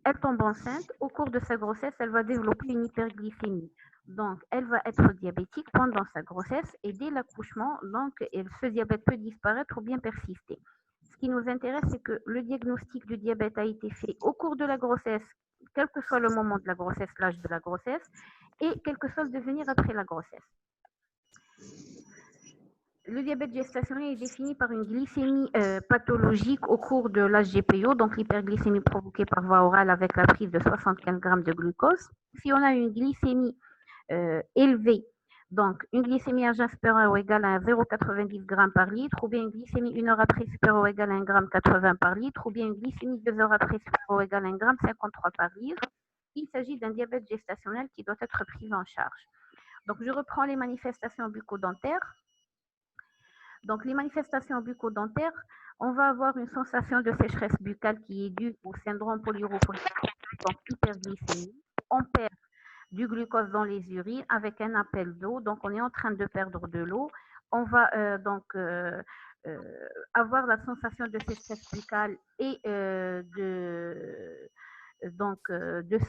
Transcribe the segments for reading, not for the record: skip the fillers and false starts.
elle tombe enceinte. Au cours de sa grossesse, elle va développer une hyperglycémie. Donc, elle va être diabétique pendant sa grossesse et dès l'accouchement, donc, ce diabète peut disparaître ou bien persister. Ce qui nous intéresse, c'est que le diagnostic du diabète a été fait au cours de la grossesse, quel que soit le moment de la grossesse, l'âge de la grossesse, et quel que soit le devenir après la grossesse. Le diabète gestationnel est défini par une glycémie pathologique au cours de l'HGPO, donc l'hyperglycémie provoquée par voie orale avec la prise de 75 grammes de glucose. Si on a une glycémie élevée, donc une glycémie à jeun supérieure ou égale à 0,90 g par litre, ou bien une glycémie 1 heure après supérieure ou égale à 1,80 g par litre, ou bien une glycémie 2 heures après supérieure ou égale à 1,53 g par litre, il s'agit d'un diabète gestationnel qui doit être pris en charge. Donc, je reprends les manifestations bucco-dentaires. Donc, les manifestations bucco-dentaires, on va avoir une sensation de sécheresse buccale qui est due au syndrome polyuréthrique, donc hyperglycémie. On perd du glucose dans les urines avec un appel d'eau, donc on est en train de perdre de l'eau. On va euh, avoir la sensation de sécheresse buccale et de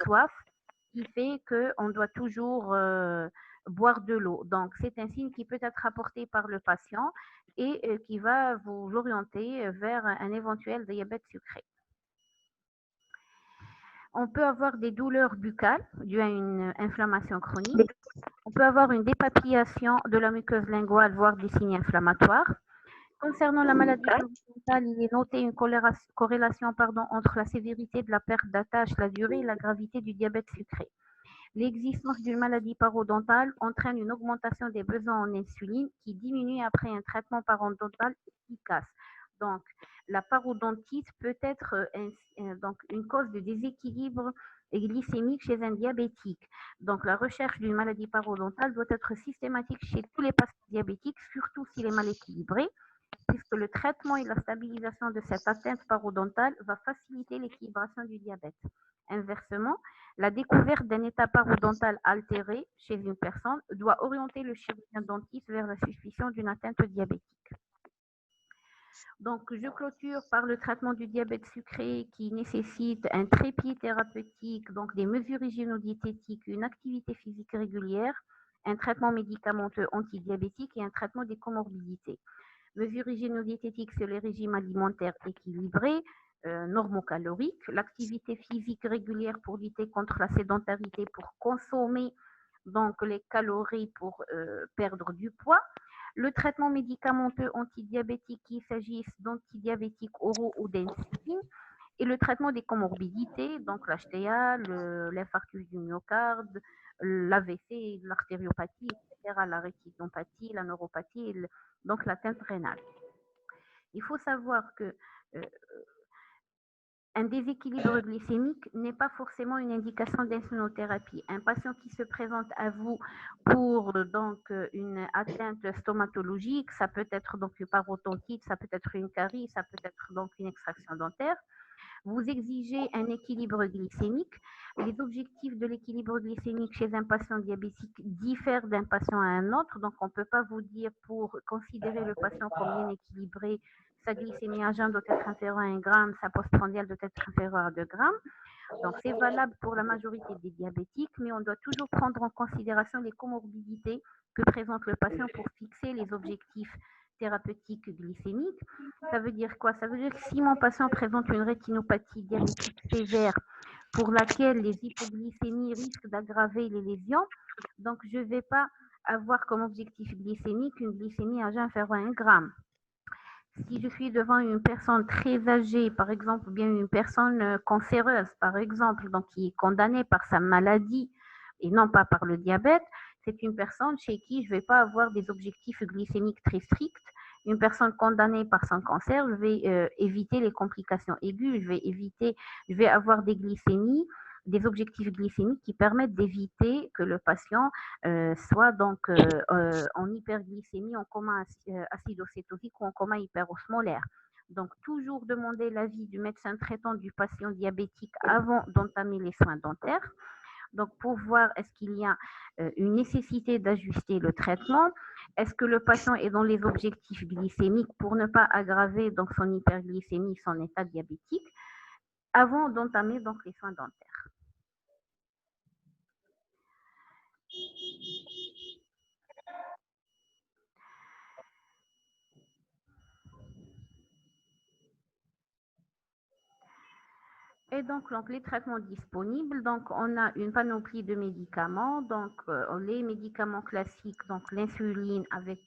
soif, qui fait qu'on doit toujours boire de l'eau. Donc, c'est un signe qui peut être apporté par le patient et qui va vous orienter vers un éventuel diabète sucré. On peut avoir des douleurs buccales dues à une inflammation chronique. On peut avoir une dépapillation de la muqueuse linguale, voire des signes inflammatoires. Concernant la maladie parodontale, il est noté une corrélation entre la sévérité de la perte d'attache, la durée et la gravité du diabète sucré. L'existence d'une maladie parodontale entraîne une augmentation des besoins en insuline qui diminue après un traitement parodontal efficace. Donc, la parodontite peut être donc une cause de déséquilibre glycémique chez un diabétique. Donc, la recherche d'une maladie parodontale doit être systématique chez tous les patients diabétiques, surtout s'il est mal équilibré, puisque le traitement et la stabilisation de cette atteinte parodontale va faciliter l'équilibration du diabète. Inversement, la découverte d'un état parodontal altéré chez une personne doit orienter le chirurgien dentiste vers la suspicion d'une atteinte diabétique. Donc, je clôture par le traitement du diabète sucré qui nécessite un trépied thérapeutique, donc des mesures hygiéno-diététiques, une activité physique régulière, un traitement médicamenteux antidiabétique et un traitement des comorbidités. Mesures hygiéno-diététiques, c'est les régimes alimentaires équilibrés, normocaloriques, l'activité physique régulière pour lutter contre la sédentarité, pour consommer donc les calories pour perdre du poids. Le traitement médicamenteux antidiabétique, qu'il s'agisse d'antidiabétiques oraux ou d'insuline, et le traitement des comorbidités, donc l'HTA, l'infarctus du myocarde, l'AVC, l'artériopathie, etc., la rétinopathie, la neuropathie, donc l'atteinte rénale. Il faut savoir que un déséquilibre glycémique n'est pas forcément une indication d'insulinothérapie. Un patient qui se présente à vous pour une atteinte stomatologique, ça peut être donc une parodontite, ça peut être une carie, ça peut être donc une extraction dentaire. Vous exigez un équilibre glycémique. Les objectifs de l'équilibre glycémique chez un patient diabétique diffèrent d'un patient à un autre. Donc, on ne peut pas vous dire pour considérer le patient comme bien équilibré, sa glycémie à jeun doit être inférieure à 1 gramme, sa postprandiale doit être inférieure à 2 grammes. Donc, c'est valable pour la majorité des diabétiques, mais on doit toujours prendre en considération les comorbidités que présente le patient pour fixer les objectifs thérapeutiques glycémiques. Ça veut dire quoi? Ça veut dire que si mon patient présente une rétinopathie diabétique sévère pour laquelle les hypoglycémies risquent d'aggraver les lésions, donc je ne vais pas avoir comme objectif glycémique une glycémie à jeun inférieure à 1 gramme. Si je suis devant une personne très âgée, par exemple, ou bien une personne cancéreuse, par exemple, donc qui est condamnée par sa maladie et non pas par le diabète, c'est une personne chez qui je ne vais pas avoir des objectifs glycémiques très stricts. Une personne condamnée par son cancer, je vais éviter les complications aiguës, je vais avoir des glycémies, des objectifs glycémiques qui permettent d'éviter que le patient soit en hyperglycémie, en coma acidocétosique ou en coma hyperosmolaire. Donc, toujours demander l'avis du médecin traitant du patient diabétique avant d'entamer les soins dentaires. Donc, pour voir est-ce qu'il y a une nécessité d'ajuster le traitement, est-ce que le patient est dans les objectifs glycémiques pour ne pas aggraver donc son hyperglycémie, son état diabétique. avant d'entamer donc les soins dentaires. Et donc, les traitements disponibles, donc on a une panoplie de médicaments, donc les médicaments classiques, donc l'insuline avec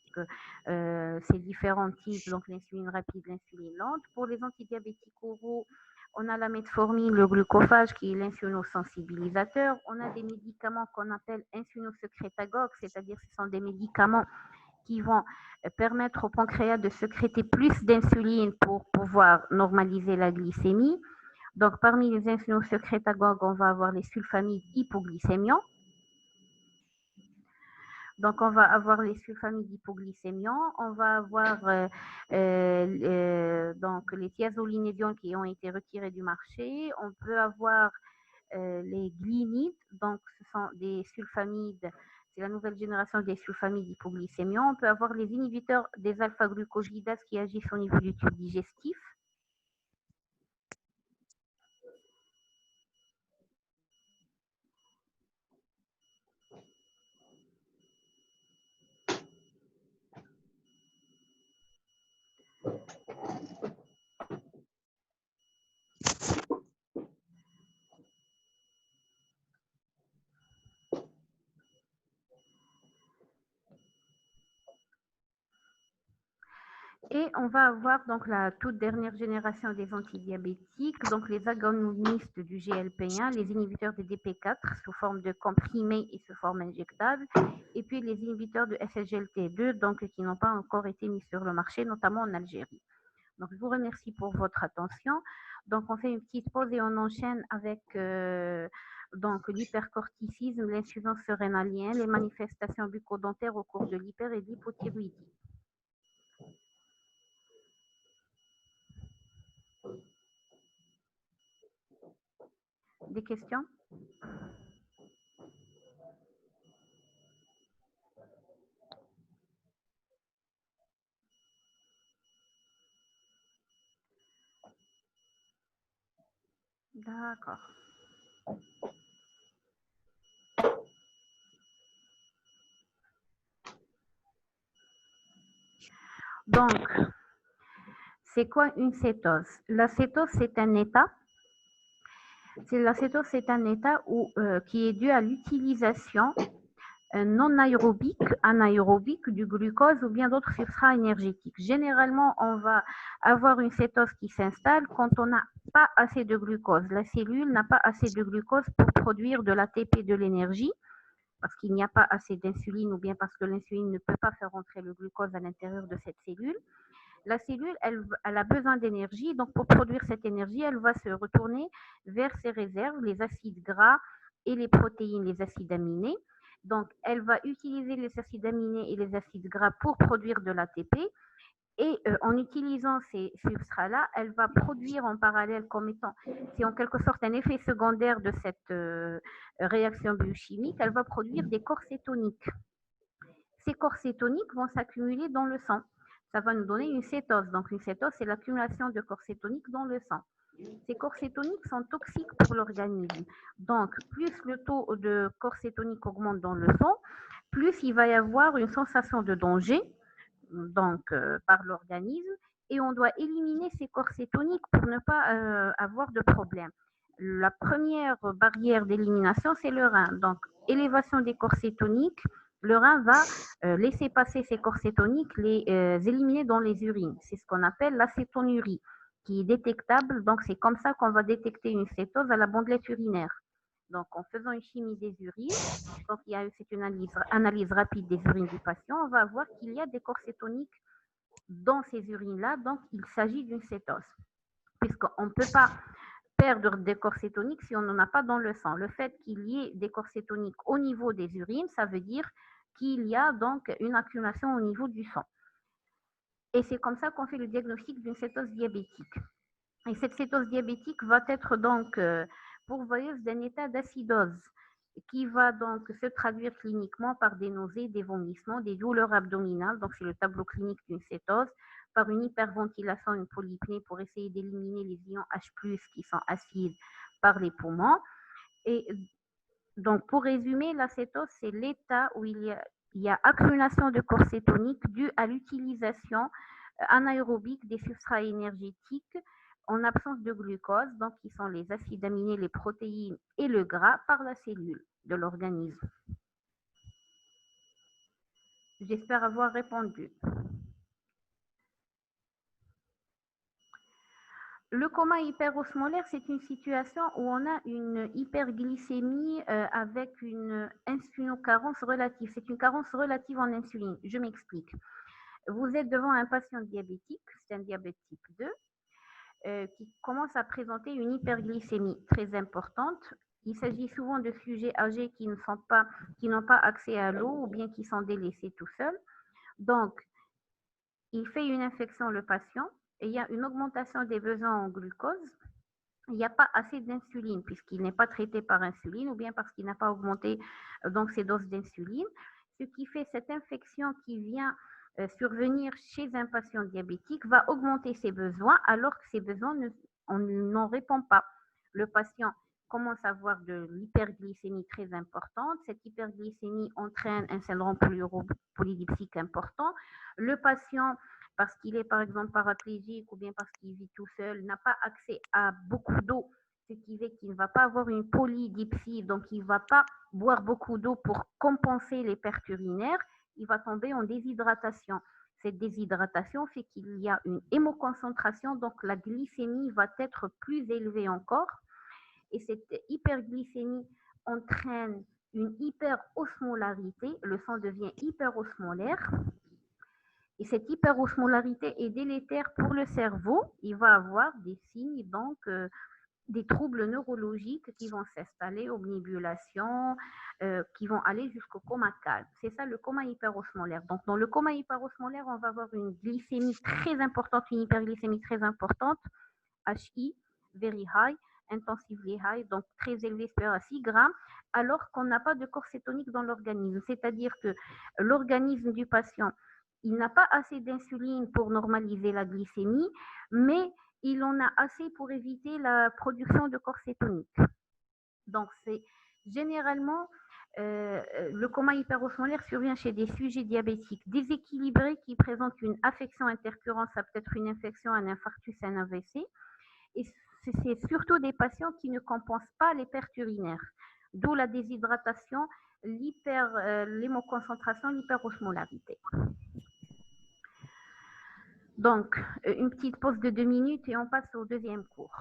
ses différents types, donc l'insuline rapide, l'insuline lente. Pour les antidiabétiques oraux, on a la metformine, le glucophage qui est l'insulinosensibilisateur. On a des médicaments qu'on appelle insulinosécrétagogues, c'est-à-dire ce sont des médicaments qui vont permettre au pancréas de sécréter plus d'insuline pour pouvoir normaliser la glycémie. Donc, parmi les insulinosécrétagogues, on va avoir les sulfamides hypoglycémiants. Donc, on va avoir les sulfamides hypoglycémiants, on va avoir donc les thiazolinédions qui ont été retirés du marché, on peut avoir les glinides, donc ce sont des sulfamides, c'est la nouvelle génération des sulfamides hypoglycémiants, on peut avoir les inhibiteurs des alpha-glucosidases qui agissent au niveau du tube digestif. Et on va avoir donc la toute dernière génération des antidiabétiques, donc les agonistes du GLP-1, les inhibiteurs de DP4 sous forme de comprimés et sous forme injectable, et puis les inhibiteurs de SGLT2, donc qui n'ont pas encore été mis sur le marché, notamment en Algérie. Donc je vous remercie pour votre attention. Donc on fait une petite pause et on enchaîne avec donc l'hypercorticisme, l'insuffisance rénalienne, les manifestations bucco-dentaires au cours de l'hyper et de l'hypothyroïdie. Des questions? D'accord. Donc, c'est quoi une cétose? La cétose, c'est un état. La cétose, c'est un état qui est dû à l'utilisation non anaérobique du glucose ou bien d'autres substrats énergétiques. Généralement, on va avoir une cétose qui s'installe quand on n'a pas assez de glucose. La cellule n'a pas assez de glucose pour produire de l'ATP, de l'énergie, parce qu'il n'y a pas assez d'insuline ou bien parce que l'insuline ne peut pas faire rentrer le glucose à l'intérieur de cette cellule. La cellule, elle a besoin d'énergie, donc pour produire cette énergie, elle va se retourner vers ses réserves, les acides gras et les protéines, les acides aminés. Donc, elle va utiliser les acides aminés et les acides gras pour produire de l'ATP. Et en utilisant ces substrats-là, elle va produire en parallèle comme étant, c'est en quelque sorte un effet secondaire de cette réaction biochimique, elle va produire des corps cétoniques. Ces corps cétoniques vont s'accumuler dans le sang. Ça va nous donner une cétose. Donc une cétose, c'est l'accumulation de corps cétoniques dans le sang. Ces corps cétoniques sont toxiques pour l'organisme. Donc plus le taux de corps cétoniques augmente dans le sang, plus il va y avoir une sensation de danger donc, par l'organisme et on doit éliminer ces corps cétoniques pour ne pas avoir de problème. La première barrière d'élimination, c'est le rein. Donc, élévation des corps cétoniques, le rein va laisser passer ces corps cétoniques, les éliminer dans les urines. C'est ce qu'on appelle l'acétonurie, qui est détectable. Donc, c'est comme ça qu'on va détecter une cétose à la bandelette urinaire. Donc, en faisant une chimie des urines, donc c'est une analyse rapide des urines du patient, on va voir qu'il y a des corps cétoniques dans ces urines-là. Donc, il s'agit d'une cétose, puisqu'on ne peut pas perdre des corps cétoniques si on n'en a pas dans le sang. Le fait qu'il y ait des corps cétoniques au niveau des urines, ça veut dire qu'il y a donc une accumulation au niveau du sang. Et c'est comme ça qu'on fait le diagnostic d'une cétose diabétique. Et cette cétose diabétique va être donc pourvoyeuse d'un état d'acidose qui va donc se traduire cliniquement par des nausées, des vomissements, des douleurs abdominales. Donc c'est le tableau clinique d'une cétose, par une hyperventilation, une polypnée pour essayer d'éliminer les ions H+, qui sont acides par les poumons. Et donc, pour résumer, l'acétose, c'est l'état où il y a accumulation de corps cétonique due à l'utilisation anaérobique des substrats énergétiques en absence de glucose, donc qui sont les acides aminés, les protéines et le gras par la cellule de l'organisme. J'espère avoir répondu. Le coma hyperosmolaire, c'est une situation où on a une hyperglycémie avec une insulinocarence relative. C'est une carence relative en insuline. Je m'explique. Vous êtes devant un patient diabétique, c'est un diabète type 2, qui commence à présenter une hyperglycémie très importante. Il s'agit souvent de sujets âgés qui n'ont pas accès à l'eau ou bien qui sont délaissés tout seuls. Donc, il fait une infection, le patient, et il y a une augmentation des besoins en glucose. Il n'y a pas assez d'insuline puisqu'il n'est pas traité par insuline ou bien parce qu'il n'a pas augmenté donc ses doses d'insuline. Ce qui fait cette infection qui vient survenir chez un patient diabétique va augmenter ses besoins alors que ses besoins, on n'en répond pas. Le patient commence à avoir de l'hyperglycémie très importante. Cette hyperglycémie entraîne un syndrome polydipsique important. Le patient, parce qu'il est par exemple paraplégique ou bien parce qu'il vit tout seul, n'a pas accès à beaucoup d'eau, ce qui fait qu'il ne va pas avoir une polydipsie, donc il ne va pas boire beaucoup d'eau pour compenser les pertes urinaires, il va tomber en déshydratation. Cette déshydratation fait qu'il y a une hémoconcentration, donc la glycémie va être plus élevée encore. Et cette hyperglycémie entraîne une hyperosmolarité, le sang devient hyperosmolaire. Et cette hyperosmolarité est délétère pour le cerveau. Il va avoir des signes, donc des troubles neurologiques qui vont s'installer, omnibulation, qui vont aller jusqu'au coma calme. C'est ça le coma hyperosmolaire. Donc dans le coma hyperosmolaire, on va avoir une glycémie très importante, une hyperglycémie très importante, HI, very high, intensively high, donc très élevé, supérieur à 6 grammes, alors qu'on n'a pas de corps cétonique dans l'organisme. C'est-à-dire que l'organisme du patient, il n'a pas assez d'insuline pour normaliser la glycémie, mais il en a assez pour éviter la production de corps cétonique. Donc, c'est généralement le coma hyperosmolaire survient chez des sujets diabétiques déséquilibrés qui présentent une affection intercurrente, ça peut être une infection, un infarctus, un AVC. Et c'est surtout des patients qui ne compensent pas les pertes urinaires, d'où la déshydratation, l'hémoconcentration, l'hyperosmolarité. Donc, une petite pause de 2 minutes et on passe au deuxième cours.